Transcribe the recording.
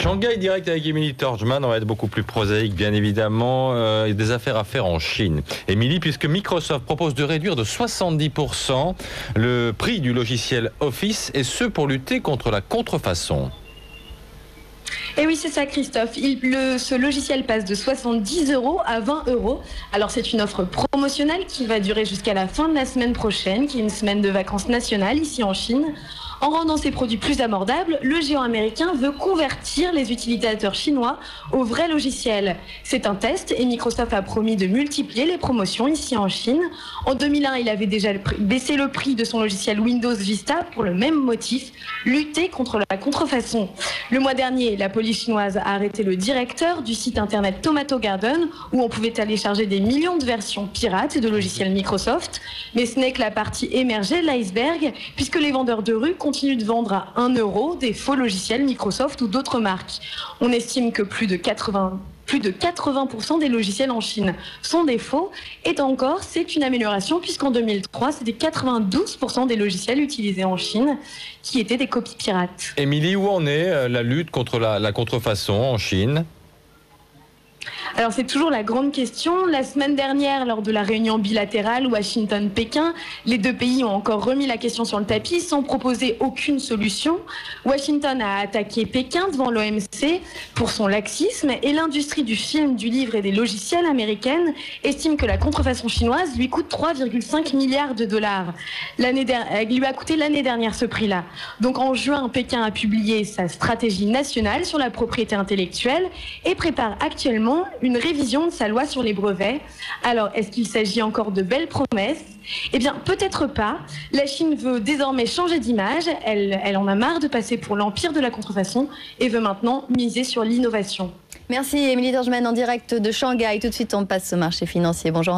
Shanghai direct avec Émilie Torgman, on va être beaucoup plus prosaïque bien évidemment, il y a des affaires à faire en Chine. Émilie, puisque Microsoft propose de réduire de 70% le prix du logiciel Office, et ce pour lutter contre la contrefaçon. Et oui, c'est ça, Christophe. Ce logiciel passe de 70 € à 20 €. Alors, c'est une offre promotionnelle qui va durer jusqu'à la fin de la semaine prochaine, qui est une semaine de vacances nationales ici en Chine. En rendant ses produits plus abordables, le géant américain veut convertir les utilisateurs chinois au vrai logiciel. C'est un test et Microsoft a promis de multiplier les promotions ici en Chine. En 2001, il avait déjà baissé le prix de son logiciel Windows Vista pour le même motif, lutter contre la contrefaçon. Le mois dernier, la police chinoise a arrêté le directeur du site internet Tomato Garden, où on pouvait télécharger des millions de versions pirates de logiciels Microsoft. Mais ce n'est que la partie émergée de l'iceberg, puisque les vendeurs de rue continuent de vendre à 1 € des faux logiciels Microsoft ou d'autres marques. On estime que plus de 80% des logiciels en Chine sont des faux. Et encore, c'est une amélioration puisqu'en 2003, c'était 92% des logiciels utilisés en Chine qui étaient des copies pirates. Émilie, où en est la lutte contre la contrefaçon en Chine ? Alors c'est toujours la grande question. La semaine dernière, lors de la réunion bilatérale Washington-Pékin, les deux pays ont encore remis la question sur le tapis sans proposer aucune solution. Washington a attaqué Pékin devant l'OMC pour son laxisme et l'industrie du film, du livre et des logiciels américaine estime que la contrefaçon chinoise lui coûte 3,5 milliards de dollars. Elle lui a coûté l'année dernière ce prix-là. Donc en juin, Pékin a publié sa stratégie nationale sur la propriété intellectuelle et prépare actuellement une révision de sa loi sur les brevets. Alors, est-ce qu'il s'agit encore de belles promesses ? Eh bien, peut-être pas. La Chine veut désormais changer d'image. Elle en a marre de passer pour l'empire de la contrefaçon et veut maintenant miser sur l'innovation. Merci Émilie Torgman en direct de Shanghai. Tout de suite, on passe au marché financier. Bonjour.